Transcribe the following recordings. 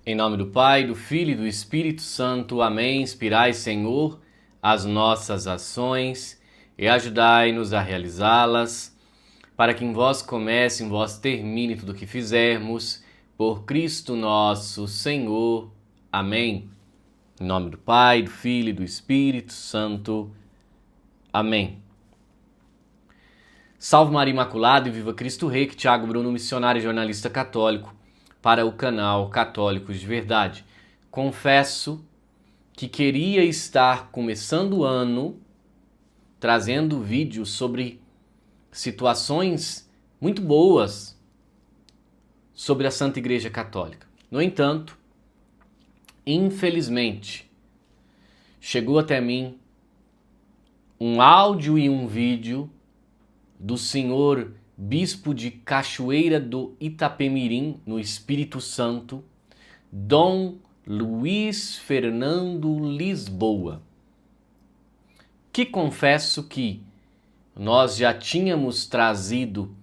Em nome do Pai, do Filho e do Espírito Santo. Amém. Inspirai, Senhor, as nossas ações e ajudai-nos a realizá-las, para que em vós comece, em vós termine tudo o que fizermos, por Cristo nosso Senhor. Amém. Em nome do Pai, do Filho e do Espírito Santo. Amém. Salve Maria Imaculada e viva Cristo Rei, que Tiago Bruno, missionário e jornalista católico, para o canal Católicos de Verdade. Confesso que queria estar começando o ano trazendo vídeos sobre situações muito boas sobre a Santa Igreja Católica. No entanto, infelizmente, chegou até mim um áudio e um vídeo do senhor Bispo de Cachoeira do Itapemirim, no Espírito Santo, Dom Luiz Fernando Lisboa, que confesso que nós já tínhamos trazido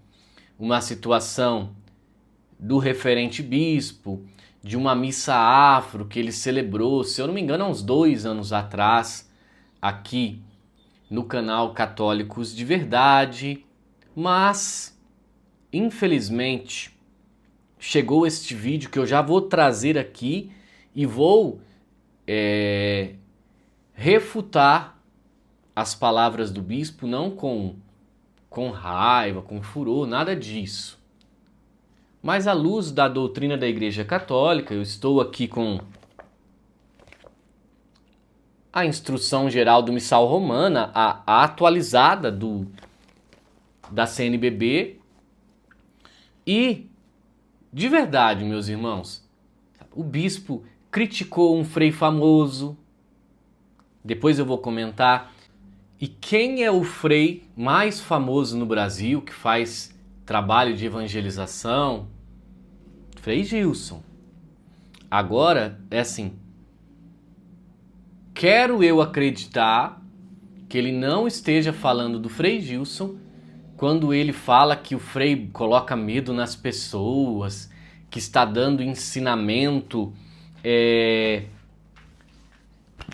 uma situação do referente bispo, de uma missa afro que ele celebrou, se eu não me engano, há uns 2 anos atrás, aqui no canal Católicos de Verdade. Mas, infelizmente, chegou este vídeo que eu já vou trazer aqui e vou refutar as palavras do bispo, não com raiva, com furor, nada disso. Mas à luz da doutrina da Igreja Católica, eu estou aqui com a Instrução Geral do Missal Romana, a atualizada da CNBB, e, de verdade, meus irmãos, o bispo criticou um frei famoso, depois eu vou comentar, e quem é o frei mais famoso no Brasil que faz trabalho de evangelização? Frei Gilson. Agora, é assim, quero eu acreditar que ele não esteja falando do Frei Gilson quando ele fala que o Frei coloca medo nas pessoas, que está dando ensinamento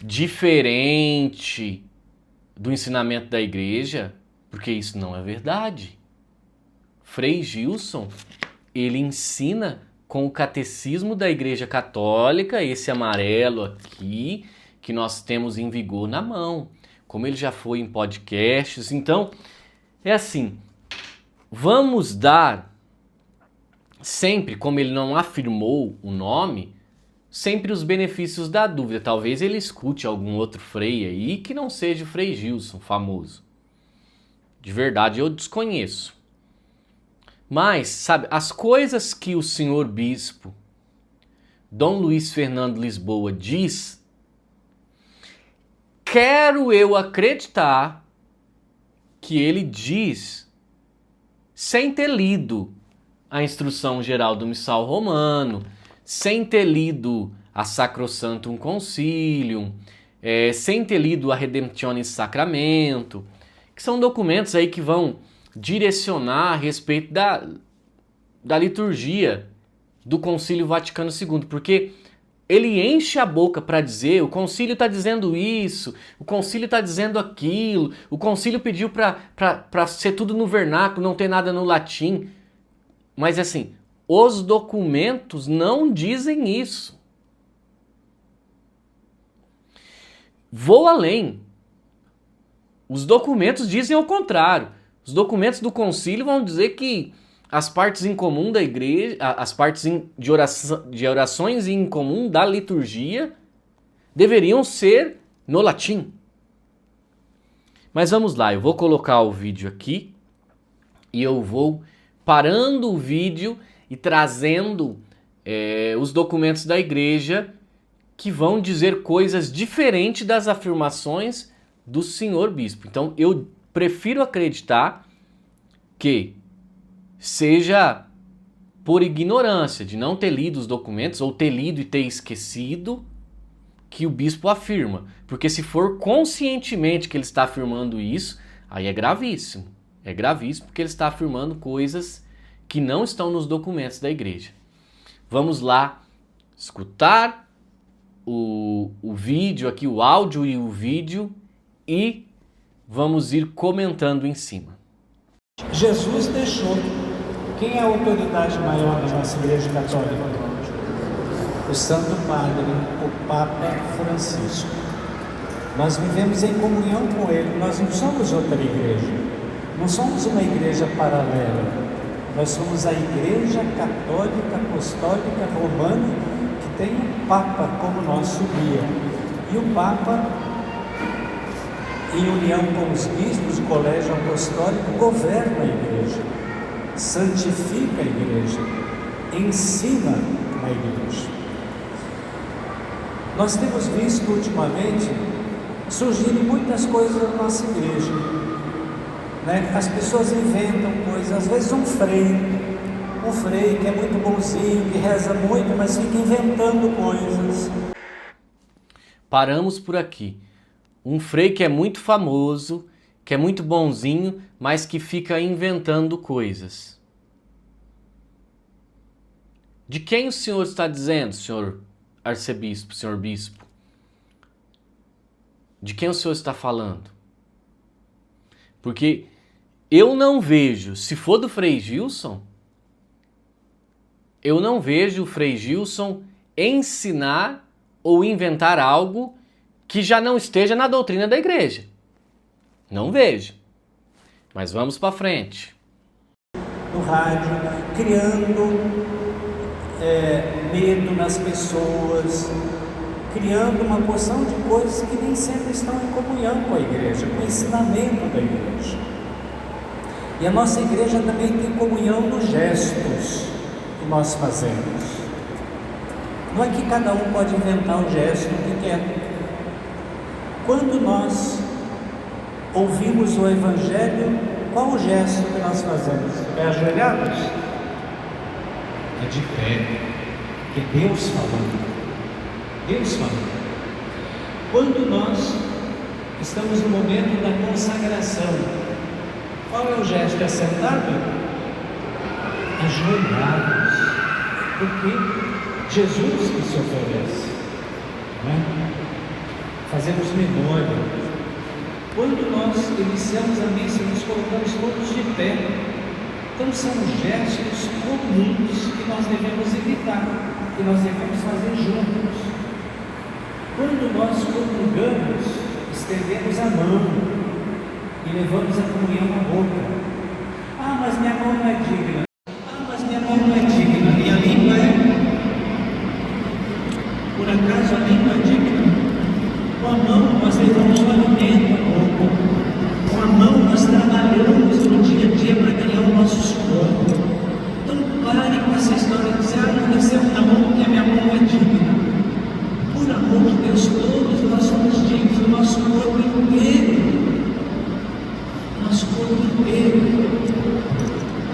diferente do ensinamento da igreja, porque isso não é verdade. Frei Gilson, ele ensina com o catecismo da Igreja Católica, esse amarelo aqui, que nós temos em vigor na mão, como ele já foi em podcasts. Então, é assim, vamos dar sempre, como ele não afirmou o nome, sempre os benefícios da dúvida. Talvez ele escute algum outro frei aí que não seja o Frei Gilson, famoso. De verdade, eu desconheço. Mas, sabe, as coisas que o senhor bispo, Dom Luiz Fernando Lisboa, diz, quero eu acreditar que ele diz sem ter lido a Instrução Geral do Missal Romano, sem ter lido a Sacrosanctum Concilium, sem ter lido a Redemptionis Sacramento, que são documentos aí que vão direcionar a respeito da liturgia do Concílio Vaticano II, porque ele enche a boca para dizer, o concílio está dizendo isso, o concílio está dizendo aquilo, o concílio pediu para ser tudo no vernáculo, não ter nada no latim. Mas assim, os documentos não dizem isso. Vou além. Os documentos dizem o contrário. Os documentos do concílio vão dizer que as partes em comum da igreja, as partes de orações em comum da liturgia deveriam ser no latim. Mas vamos lá, eu vou colocar o vídeo aqui e eu vou parando o vídeo e trazendo os documentos da igreja que vão dizer coisas diferentes das afirmações do senhor bispo. Então eu prefiro acreditar que seja por ignorância, de não ter lido os documentos, ou ter lido e ter esquecido, que o bispo afirma. Porque se for conscientemente que ele está afirmando isso, aí é gravíssimo. É gravíssimo porque ele está afirmando coisas que não estão nos documentos da igreja. Vamos lá escutar o vídeo aqui, o áudio e o vídeo, e vamos ir comentando em cima. Jesus deixou. Quem é a autoridade maior da nossa Igreja Católica? O Santo Padre, o Papa Francisco. Nós vivemos em comunhão com ele, nós não somos outra igreja, não somos uma igreja paralela, nós somos a Igreja Católica Apostólica Romana, que tem o Papa como nosso guia. E o Papa, em união com os bispos, o colégio apostólico, governa a igreja, santifica a igreja, ensina a igreja. Nós temos visto ultimamente surgirem muitas coisas na nossa igreja, né? As pessoas inventam coisas, às vezes um freio que é muito bonzinho, que reza muito, mas fica inventando coisas. Paramos por aqui. Um frei que é muito famoso, que é muito bonzinho, mas que fica inventando coisas. De quem o senhor está dizendo, senhor arcebispo, senhor bispo? De quem o senhor está falando? Porque eu não vejo, se for do Frei Gilson, eu não vejo o Frei Gilson ensinar ou inventar algo que já não esteja na doutrina da igreja. Não vejo. Mas vamos para frente. No rádio, criando medo nas pessoas, criando uma porção de coisas que nem sempre estão em comunhão com a igreja, com o ensinamento da igreja. E a nossa igreja também tem comunhão nos gestos que nós fazemos. Não é que cada um pode inventar o gesto que quer. Quando nós ouvimos o Evangelho, qual o gesto que nós fazemos? É ajoelhados? É de pé, que é Deus falando. Deus falando. Quando nós estamos no momento da consagração, qual é o gesto? É sentado? Ajoelhados. Porque Jesus que se oferece, né? Fazemos memória. Quando nós iniciamos a missa, nos colocamos todos de pé. Então são gestos comuns que nós devemos evitar, que nós devemos fazer juntos. Quando nós comungamos, estendemos a mão e levamos a comunhão à boca. Ah, mas minha mão não é digna. Ah, mas minha mão não é digna. E a língua é? Por acaso a língua é digna? Com a mão nós levamos o alimento à boca. Com a mão nós trabalhamos no dia a dia para ganhar o nosso suor. Então pare com essa história de dizer, não recebo na mão porque a minha mão não é digna. Por amor de Deus, todos nós somos dignos do nosso corpo inteiro. Nosso corpo inteiro.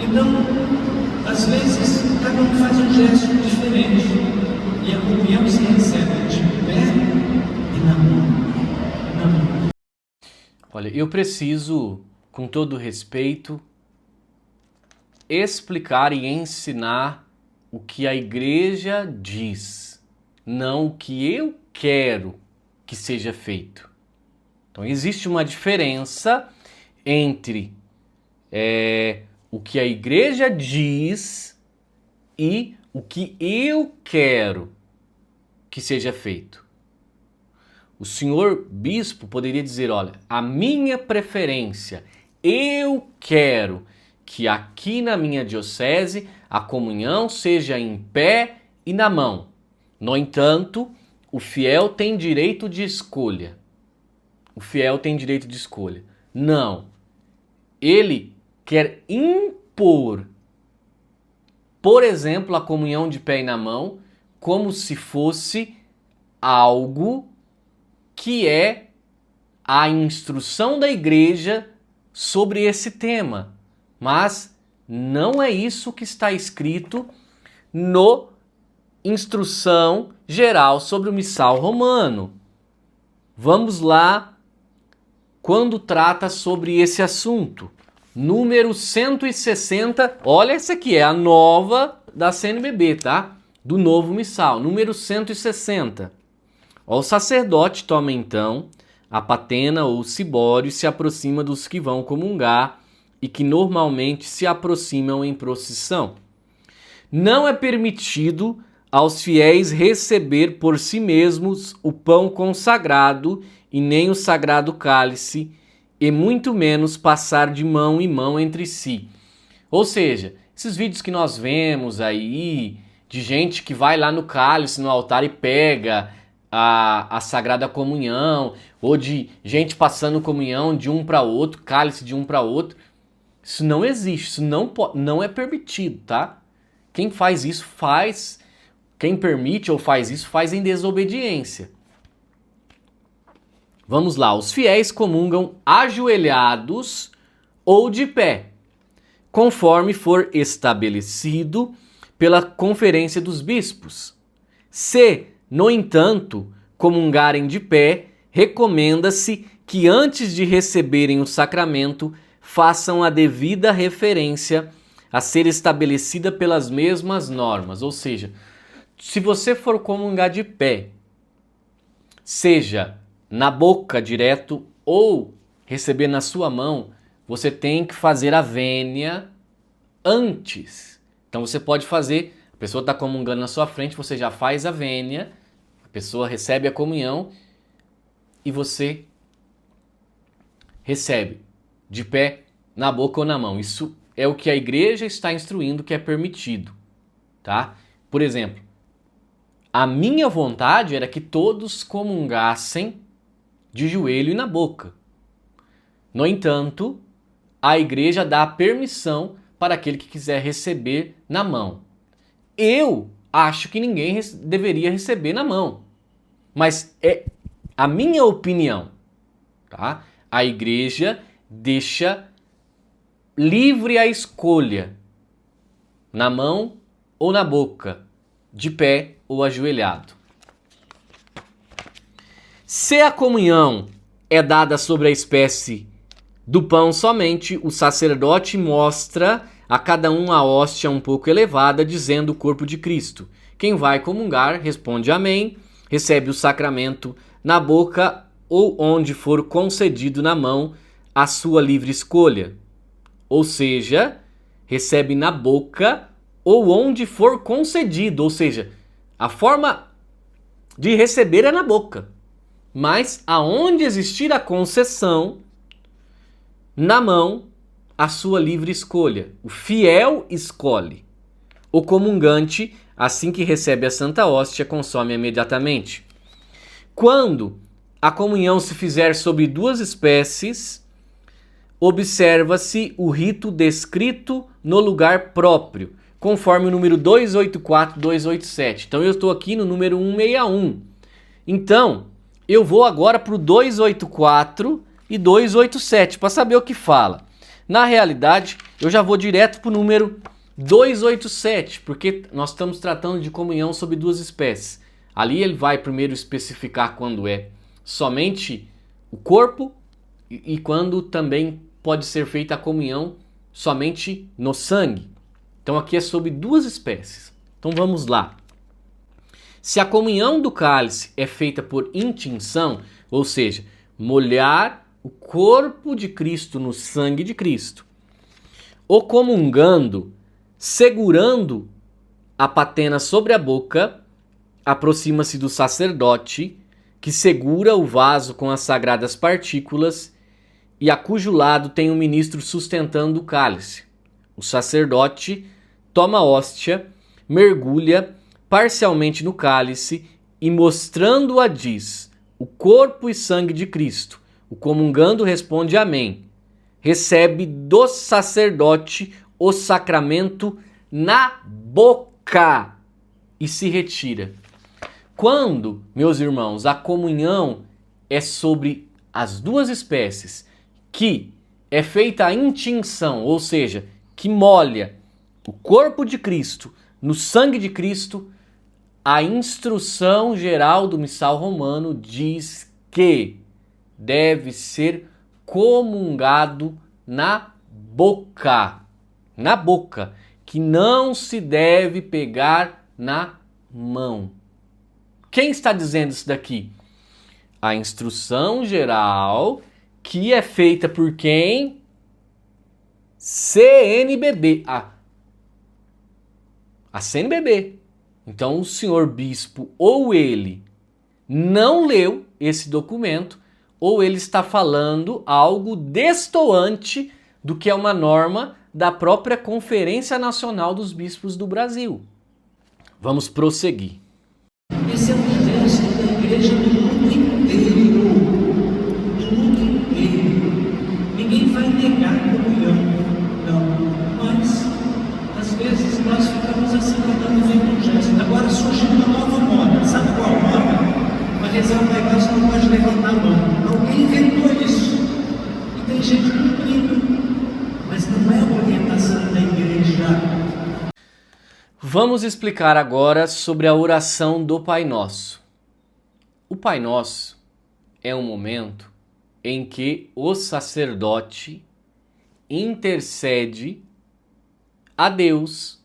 Então, às vezes, cada um faz um gesto diferente. E a comunhão se recebe de pé e na mão. Olha, eu preciso, com todo respeito, explicar e ensinar o que a igreja diz, não o que eu quero que seja feito. Então existe uma diferença entre o que a igreja diz e o que eu quero que seja feito. O senhor bispo poderia dizer, olha, a minha preferência, eu quero que aqui na minha diocese a comunhão seja em pé e na mão. No entanto, o fiel tem direito de escolha. O fiel tem direito de escolha. Não. Ele quer impor, por exemplo, a comunhão de pé e na mão, como se fosse algo que é a instrução da igreja sobre esse tema. Mas não é isso que está escrito no Instrução Geral sobre o Missal Romano. Vamos lá, quando trata sobre esse assunto. Número 160, olha essa aqui, é a nova da CNBB, tá? do novo missal, número 160. O sacerdote toma então a patena ou cibório e se aproxima dos que vão comungar e que normalmente se aproximam em procissão. Não é permitido aos fiéis receber por si mesmos o pão consagrado e nem o sagrado cálice, e muito menos passar de mão em mão entre si. Ou seja, esses vídeos que nós vemos aí, de gente que vai lá no cálice, no altar e pega a Sagrada Comunhão, ou de gente passando comunhão de um para outro, cálice de um para outro, isso não existe, isso não é permitido, tá? Quem faz isso quem permite ou faz isso faz em desobediência. Vamos lá, os fiéis comungam ajoelhados ou de pé, conforme for estabelecido pela conferência dos bispos. Se, no entanto, comungarem de pé, recomenda-se que antes de receberem o sacramento, façam a devida referência a ser estabelecida pelas mesmas normas. Ou seja, se você for comungar de pé, seja na boca direto ou receber na sua mão, você tem que fazer a vênia antes. Então você pode fazer, a pessoa está comungando na sua frente, você já faz a vênia, a pessoa recebe a comunhão e você recebe de pé, na boca ou na mão. Isso é o que a igreja está instruindo que é permitido, tá? Por exemplo, a minha vontade era que todos comungassem de joelho e na boca. No entanto, a igreja dá permissão para aquele que quiser receber na mão. Eu acho que ninguém deveria receber na mão, mas é a minha opinião, tá? A igreja deixa livre a escolha, na mão ou na boca, de pé ou ajoelhado. Se a comunhão é dada sobre a espécie do pão somente, o sacerdote mostra a cada um a hóstia um pouco elevada, dizendo o corpo de Cristo. Quem vai comungar responde amém, recebe o sacramento na boca ou onde for concedido na mão a sua livre escolha. Ou seja, recebe na boca ou onde for concedido. Ou seja, a forma de receber é na boca. Mas aonde existir a concessão, na mão, a sua livre escolha. O fiel escolhe. O comungante, assim que recebe a Santa Hóstia, consome imediatamente. Quando a comunhão se fizer sobre duas espécies, observa-se o rito descrito no lugar próprio, conforme o número 284 e 287. Então eu estou aqui no número 161. Então, eu vou agora para o 284 e 287 para saber o que fala. Na realidade, eu já vou direto para o número 287, porque nós estamos tratando de comunhão sobre duas espécies. Ali ele vai primeiro especificar quando é somente o corpo e quando também pode ser feita a comunhão somente no sangue. Então aqui é sobre duas espécies. Então vamos lá. Se a comunhão do cálice é feita por intinção, ou seja, molhar o corpo de Cristo no sangue de Cristo, ou comungando, segurando a patena sobre a boca, aproxima-se do sacerdote, que segura o vaso com as sagradas partículas e a cujo lado tem um ministro sustentando o cálice. O sacerdote toma a hóstia, mergulha parcialmente no cálice e mostrando-a diz, o corpo e sangue de Cristo. O comungando responde amém. Recebe do sacerdote o sacramento na boca e se retira. Quando, meus irmãos, a comunhão é sobre as duas espécies, que é feita a intinção, ou seja, que molha o corpo de Cristo no sangue de Cristo, a instrução geral do missal romano diz que deve ser comungado na boca, que não se deve pegar na mão. Quem está dizendo isso daqui? A instrução geral, que é feita por quem? CNBB. A CNBB. Então o senhor bispo, ou ele não leu esse documento, ou ele está falando algo destoante do que é uma norma da própria Conferência Nacional dos Bispos do Brasil. Vamos prosseguir. Esse é um gesto da igreja do mundo inteiro. Do mundo inteiro. Ninguém vai negar a comunhão. Não. Mas, às vezes, nós ficamos assim, cada vez um gesto. Agora surgiu uma nova moda. Sabe qual moda? Para rezar um negócio não pode levantar a mão. Alguém inventou isso. E tem gente cumprindo. Mas não é a orientação da igreja. Vamos explicar agora sobre a oração do Pai Nosso. O Pai Nosso é um momento em que o sacerdote intercede a Deus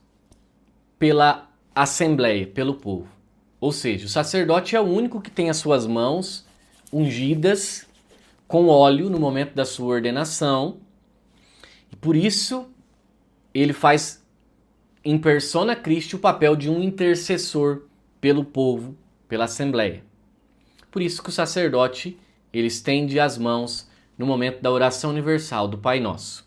pela assembleia, pelo povo. Ou seja, o sacerdote é o único que tem as suas mãos ungidas com óleo no momento da sua ordenação. E por isso ele faz em persona Christi o papel de um intercessor pelo povo, pela assembleia. Por isso que o sacerdote ele estende as mãos no momento da oração universal do Pai Nosso.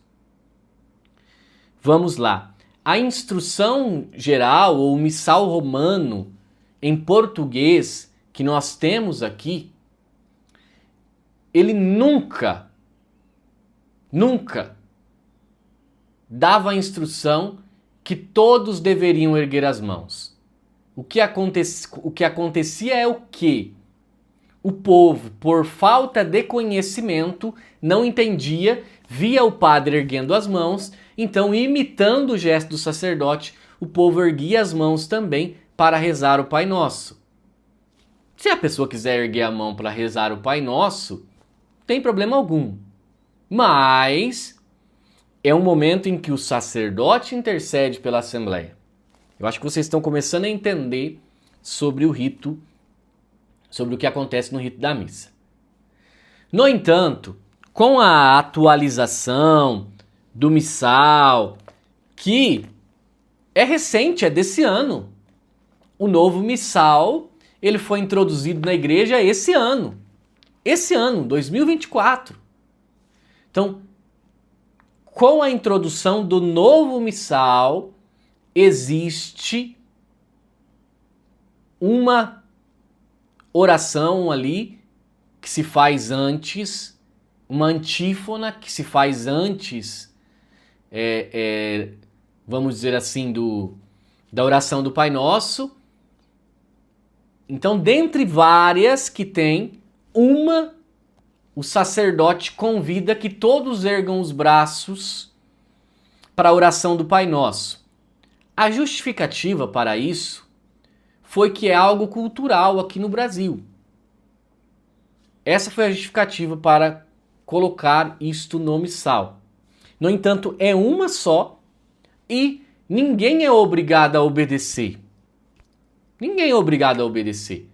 Vamos lá. A instrução geral ou missal romano em português que nós temos aqui, ele nunca dava a instrução que todos deveriam erguer as mãos. O que acontecia é o que? O povo, por falta de conhecimento, não entendia, via o padre erguendo as mãos, então, imitando o gesto do sacerdote, o povo erguia as mãos também para rezar o Pai Nosso. Se a pessoa quiser erguer a mão para rezar o Pai Nosso, não tem problema algum. Mas é um momento em que o sacerdote intercede pela Assembleia. Eu acho que vocês estão começando a entender sobre o rito, sobre o que acontece no rito da missa. No entanto, com a atualização do missal, que é recente, é desse ano, o novo missal, ele foi introduzido na igreja esse ano, 2024. Então, com a introdução do novo missal, existe uma oração ali que se faz antes, uma antífona que se faz antes, vamos dizer assim, da oração do Pai Nosso. Então, dentre várias que tem, o sacerdote convida que todos ergam os braços para a oração do Pai Nosso. A justificativa para isso foi que é algo cultural aqui no Brasil. Essa foi a justificativa para colocar isto no missal. No entanto, é uma só e ninguém é obrigado a obedecer. Ninguém é obrigado a obedecer.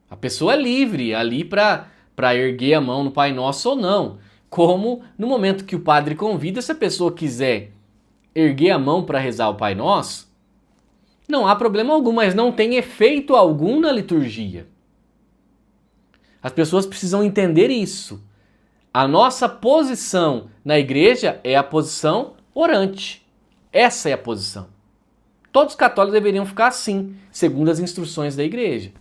A pessoa é livre ali para erguer a mão no Pai Nosso ou não. Como no momento que o padre convida, se a pessoa quiser erguer a mão para rezar o Pai Nosso, não há problema algum, mas não tem efeito algum na liturgia. As pessoas precisam entender isso. A nossa posição na igreja é a posição orante. Essa é a posição. Todos os católicos deveriam ficar assim, segundo as instruções da igreja.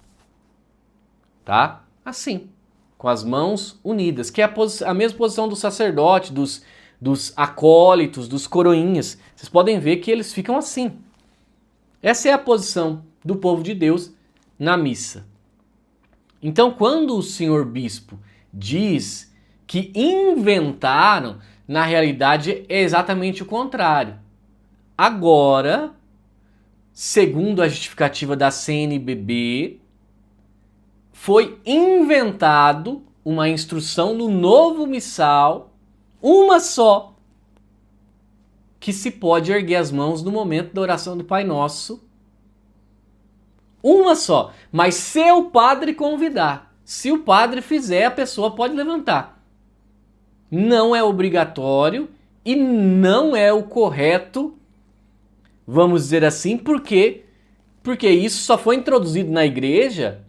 Tá? Assim, com as mãos unidas, que é a mesma posição do sacerdote, dos acólitos, dos coroinhas. Vocês podem ver que eles ficam assim. Essa é a posição do povo de Deus na missa. Então, quando o senhor bispo diz que inventaram, na realidade é exatamente o contrário. Agora, segundo a justificativa da CNBB, foi inventado uma instrução no novo missal, uma só, que se pode erguer as mãos no momento da oração do Pai Nosso, Uma só. Mas se o padre convidar, se o padre fizer, a pessoa pode levantar. Não é obrigatório e não é o correto, vamos dizer assim, porque isso só foi introduzido na igreja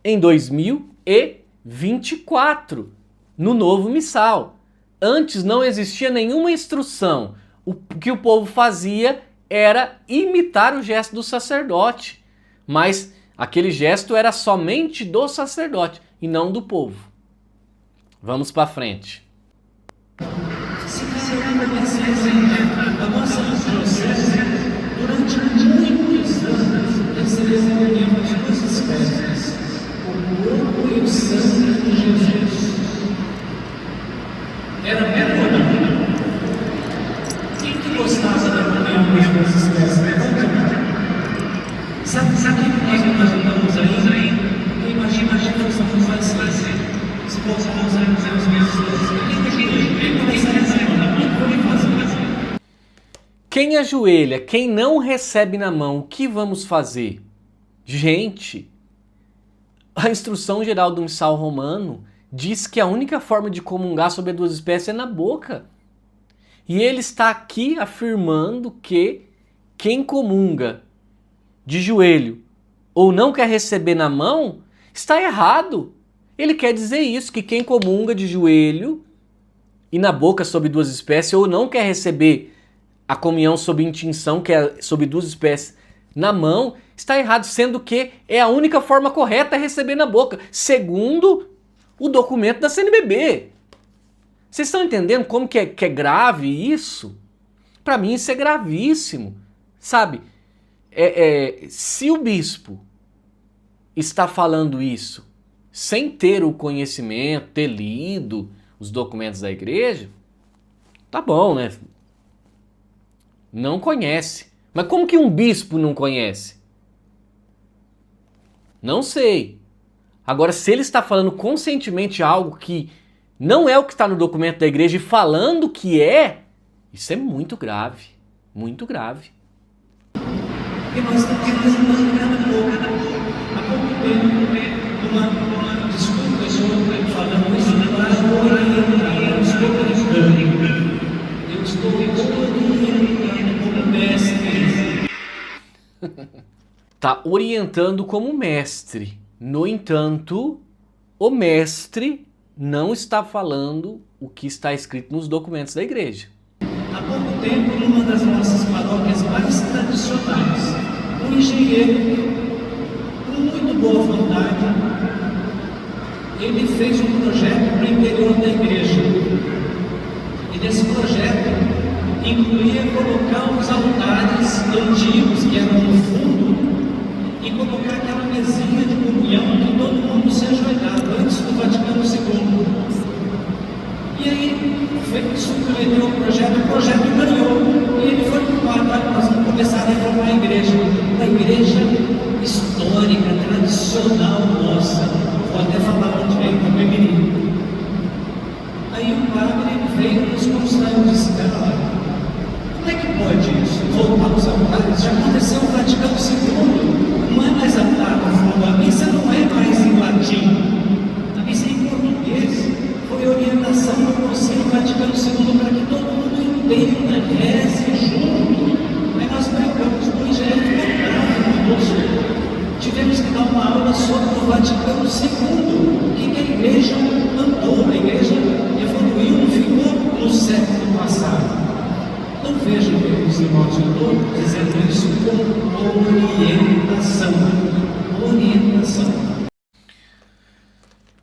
em 2024, no novo missal. Antes não existia nenhuma instrução. O que o povo fazia era imitar o gesto do sacerdote, mas aquele gesto era somente do sacerdote e não do povo. Vamos para frente. Se você a nossa diocese, durante muitos anos, recebeu as duas espécies, o corpo e o sangue de Jesus. Era melhor. Quem que gostava da comunhão das duas espécies? Levanta a mão. Sabe o que nós imaginamos aí? Porque imagina a gente nós vamos fazer. Se possamos usar os mesmos dois. Quem ajoelha, quem não recebe na mão, o que vamos fazer? Gente, a instrução geral do missal romano diz que a única forma de comungar sobre as duas espécies é na boca. E ele está aqui afirmando que quem comunga de joelho ou não quer receber na mão, está errado. Ele quer dizer isso, que quem comunga de joelho e na boca sobre duas espécies ou não quer receber a comunhão sob intinção, que é sob duas espécies, na mão, está errado, sendo que é a única forma correta é receber na boca, segundo o documento da CNBB. Vocês estão entendendo como que é grave isso? Para mim isso é gravíssimo, sabe? Se o bispo está falando isso sem ter o conhecimento, ter lido os documentos da igreja, tá bom, né? Não conhece. Mas como que um bispo não conhece? Não sei. Agora, se ele está falando conscientemente algo que não é o que está no documento da igreja e falando que é, isso é muito grave. Muito grave. E nós estamos representando cada pouco. Há pouco tempo, desculpa, eu estou falando isso, eu estou orientando como mestre. Está orientando como mestre. No entanto, o mestre não está falando o que está escrito nos documentos da igreja. Há pouco tempo, numa das nossas paróquias mais tradicionais, um engenheiro, com muito boa vontade, ele fez um projeto para o interior da igreja. E nesse projeto incluía colocar os altares antigos que eram no fundo e colocar aquela mesinha de comunhão que todo mundo se ajoelhava antes do Vaticano II. E aí, submeteu o projeto ganhou, e ele foi para o Papa, nós vamos começar a reformar a igreja. Uma igreja histórica, tradicional nossa. Vou até falar onde veio para o menino. Aí o padre veio nos mostrar e disse, cara, como é que pode isso? Voltar aos altares? Já aconteceu no Vaticano II, não é mais altar, a missa não é mais em latim, a missa é em português. Foi orientação do Concílio Vaticano II para que todo mundo entenda, reze junto. Aí nós brincamos, o Evangelho ficou bravo conosco. Tivemos que dar uma aula sobre o Vaticano II, o que a igreja andou, a igreja evoluiu, ficou no século passado. Não vejo os irmãos, eu estou dizendo isso como orientação. Orientação.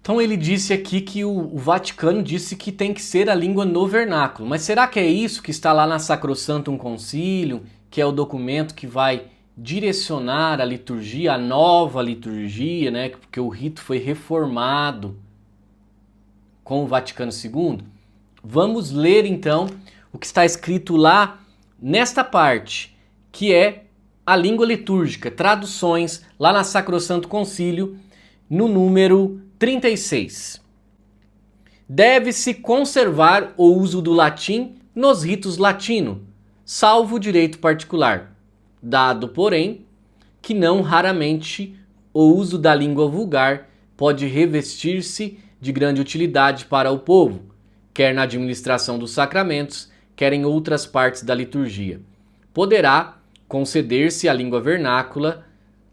Então ele disse aqui que o Vaticano disse que tem que ser a língua no vernáculo. Mas será que é isso que está lá na Sacrosanctum Concilium, que é o documento que vai direcionar a liturgia, a nova liturgia, né? Porque o rito foi reformado com o Vaticano II? Vamos ler então o que está escrito lá nesta parte, que é a língua litúrgica, traduções lá na Sacrosanctum Concilium, no número 36. Deve-se conservar o uso do latim nos ritos latinos, salvo direito particular, dado, porém, que não raramente o uso da língua vulgar pode revestir-se de grande utilidade para o povo, quer na administração dos sacramentos, quer em outras partes da liturgia. Poderá conceder-se à língua vernácula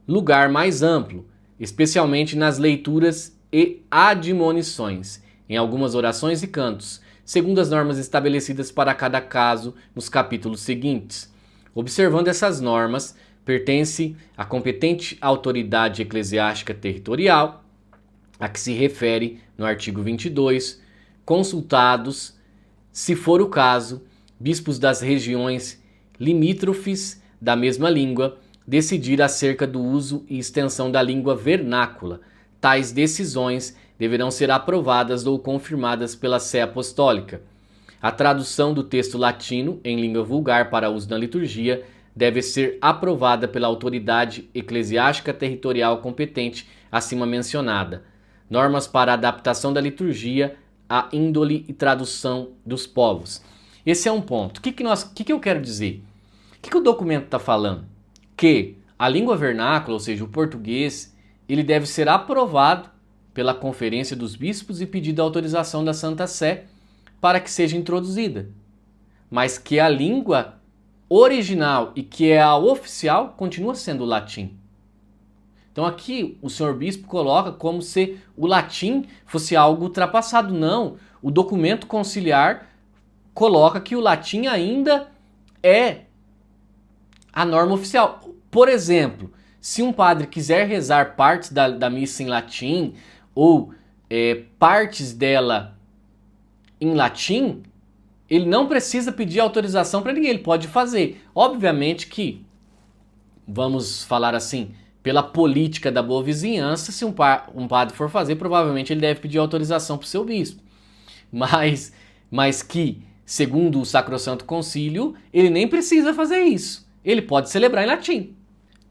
lugar mais amplo, especialmente nas leituras e admonições, em algumas orações e cantos, segundo as normas estabelecidas para cada caso nos capítulos seguintes. Observando essas normas, pertence à competente autoridade eclesiástica territorial, a que se refere no artigo 22, consultados, se for o caso, bispos das regiões limítrofes da mesma língua, decidir acerca do uso e extensão da língua vernácula. Tais decisões deverão ser aprovadas ou confirmadas pela Sé Apostólica. A tradução do texto latino em língua vulgar para uso na liturgia deve ser aprovada pela autoridade eclesiástica territorial competente acima mencionada. Normas para a adaptação da liturgia à índole e tradução dos povos. Esse é um ponto. O que eu quero dizer? O que o documento está falando? Que a língua vernácula, ou seja, o português, ele deve ser aprovado pela Conferência dos Bispos e pedido a autorização da Santa Sé para que seja introduzida. Mas que a língua original e que é a oficial continua sendo o latim. Então aqui o senhor bispo coloca como se o latim fosse algo ultrapassado. Não, o documento conciliar coloca que o latim ainda é a norma oficial. Por exemplo, se um padre quiser rezar partes da missa em latim ou partes dela em latim, ele não precisa pedir autorização para ninguém, ele pode fazer. Obviamente que, vamos falar assim, pela política da boa vizinhança, se um padre for fazer, provavelmente ele deve pedir autorização para o seu bispo. Mas que, segundo o Sacrosanto Concílio, ele nem precisa fazer isso. Ele pode celebrar em latim.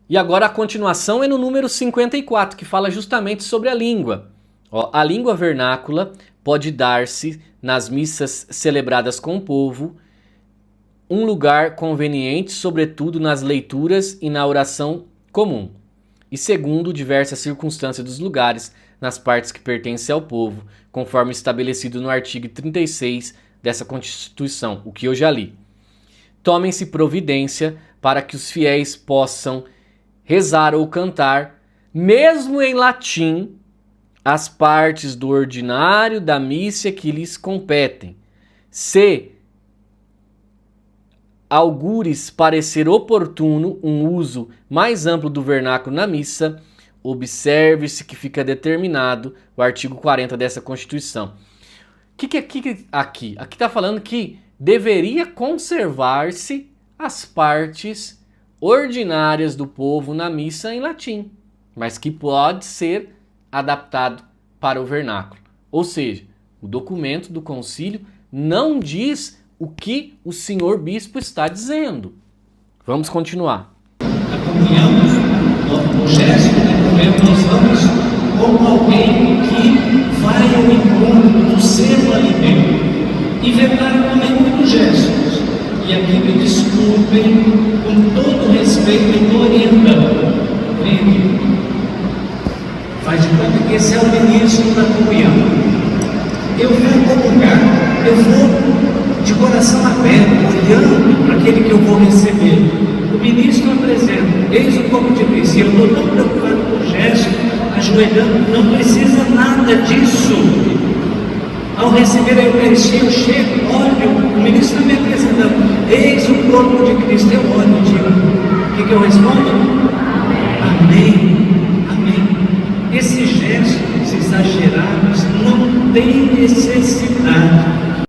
E agora a continuação é no número 54, que fala justamente sobre a língua. A língua vernácula pode dar-se nas missas celebradas com o povo um lugar conveniente, sobretudo nas leituras e na oração comum, e segundo diversas circunstâncias dos lugares, nas partes que pertencem ao povo, conforme estabelecido no artigo 36 dessa Constituição, o que eu já li. Tomem-se providência para que os fiéis possam rezar ou cantar, mesmo em latim, as partes do ordinário da missa que lhes competem. Se algures parecer oportuno um uso mais amplo do vernáculo na missa, observe-se que fica determinado o artigo 40 dessa Constituição. O que aqui? Aqui está falando que deveria conservar-se as partes ordinárias do povo na missa em latim, mas que pode ser adaptado para o vernáculo. Ou seja, o documento do concílio não diz o que o senhor bispo está dizendo. Vamos continuar. Acompanhamos o gesto de comer, nós vamos como alguém que vai ao encontro do seu alimento. Inventar também muitos gestos. E aqui me desculpem, com todo respeito, eu estou orientando. Faz de conta que esse é o ministro da comunhão. Eu vou comungar, eu vou de coração aberto, olhando para aquele que eu vou receber. O ministro apresenta, eis o corpo de Cristo. Eu estou tão preocupado com o gesto, ajoelhando, não precisa nada disso. Ao receber a Eucaristia, eu chego, olho, o ministro está me apresentando, eis o corpo de Cristo. Eu olho e digo, o que eu respondo? Amém. Esses gestos exagerados não têm necessidade.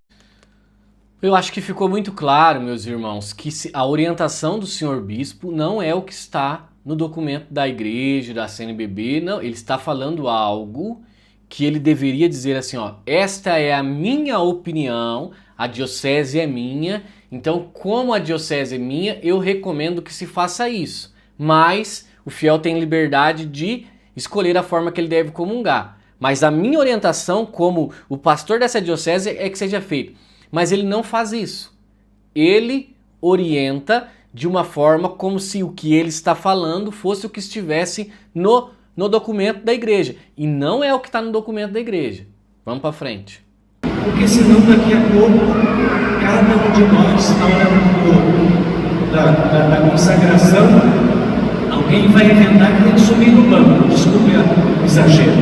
Eu acho que ficou muito claro, meus irmãos, que a orientação do senhor bispo não é o que está no documento da igreja, da CNBB, não. Ele está falando algo que ele deveria dizer assim, esta é a minha opinião, a diocese é minha, então como a diocese é minha, eu recomendo que se faça isso. Mas o fiel tem liberdade de escolher a forma que ele deve comungar. Mas a minha orientação como o pastor dessa diocese é que seja feito. Mas ele não faz isso. Ele orienta de uma forma como se o que ele está falando fosse o que estivesse no documento da igreja. E não é o que está no documento da igreja. Vamos para frente. Porque senão daqui a pouco, cada um de nós, na hora da consagração, alguém vai inventar que tem que subir no banco. Desculpe o exagero.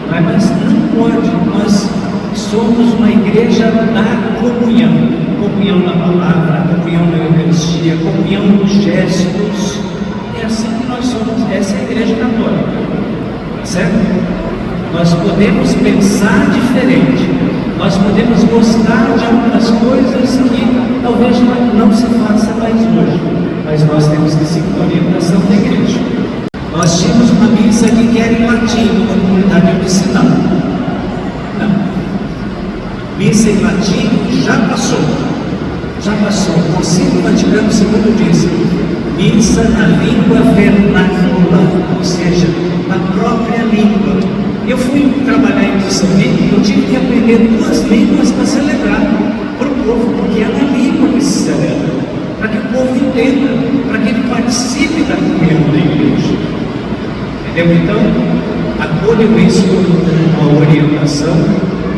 Mas não pode. Nós somos uma igreja da comunhão. Comunhão na palavra, comunhão na Eucaristia, comunhão nos gestos. É assim que nós somos. Essa é a igreja católica. Certo? Nós podemos pensar diferente. Nós podemos gostar de algumas coisas que talvez não se faça mais hoje. Mas nós temos que seguir a orientação da igreja. Nós tínhamos uma missa que era em latim, na comunidade original. Missa em latim já passou. O Concílio Vaticano II disse: missa na língua vernácula, ou seja, na própria língua. Eu fui trabalhar em Moçambique e eu tive que aprender 2 línguas para celebrar para o povo, porque é na língua que se celebra, para que o povo entenda, para que ele participe da comunhão da igreja. Entendeu? Então, acolham isso como uma orientação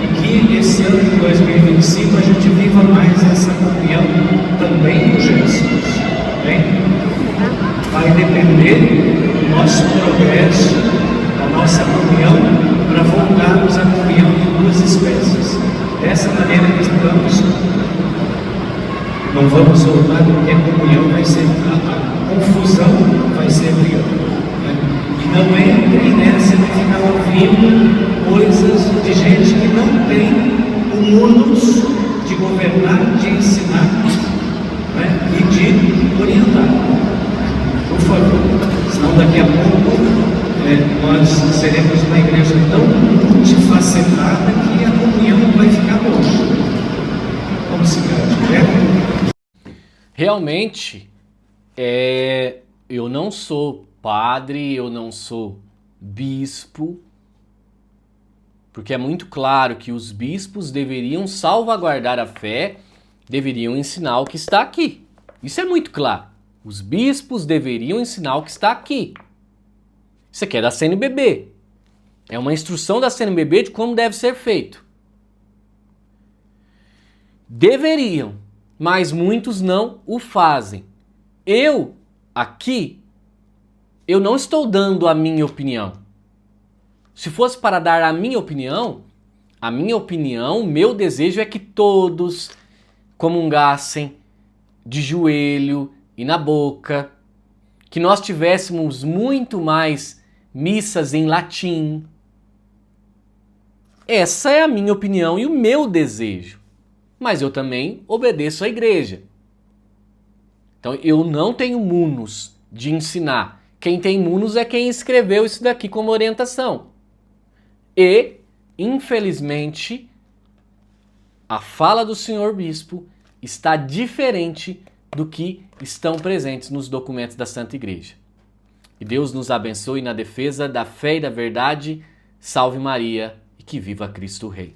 e que esse ano de 2025 a gente viva mais essa comunhão também nos gestos. Bem? Vai depender do nosso progresso, da nossa comunhão, para voltarmos à comunhão de 2 espécies. Dessa maneira que estamos, não vamos voltar, porque a comunhão vai ser, a confusão vai ser grande. E não entre nessa de ficar ouvindo coisas de gente que não tem o munus de governar, de ensinar, né? E de orientar. Por favor, senão daqui a pouco nós seremos uma igreja tão multifacetada que a comunhão vai ficar longe. Vamos seguir, né? Realmente, eu não sou padre, eu não sou bispo, porque é muito claro que os bispos deveriam salvaguardar a fé, deveriam ensinar o que está aqui. Isso é muito claro. Os bispos deveriam ensinar o que está aqui. Isso aqui é da CNBB. É uma instrução da CNBB de como deve ser feito. Deveriam, mas muitos não o fazem. Eu não estou dando a minha opinião. Se fosse para dar a minha opinião, meu desejo é que todos comungassem de joelho e na boca, que nós tivéssemos muito mais missas em latim. Essa é a minha opinião e o meu desejo. Mas eu também obedeço à igreja. Então eu não tenho munus de ensinar. Quem tem munus é quem escreveu isso daqui como orientação. E, infelizmente, a fala do senhor bispo está diferente do que estão presentes nos documentos da Santa Igreja. Que Deus nos abençoe na defesa da fé e da verdade. Salve Maria e que viva Cristo Rei.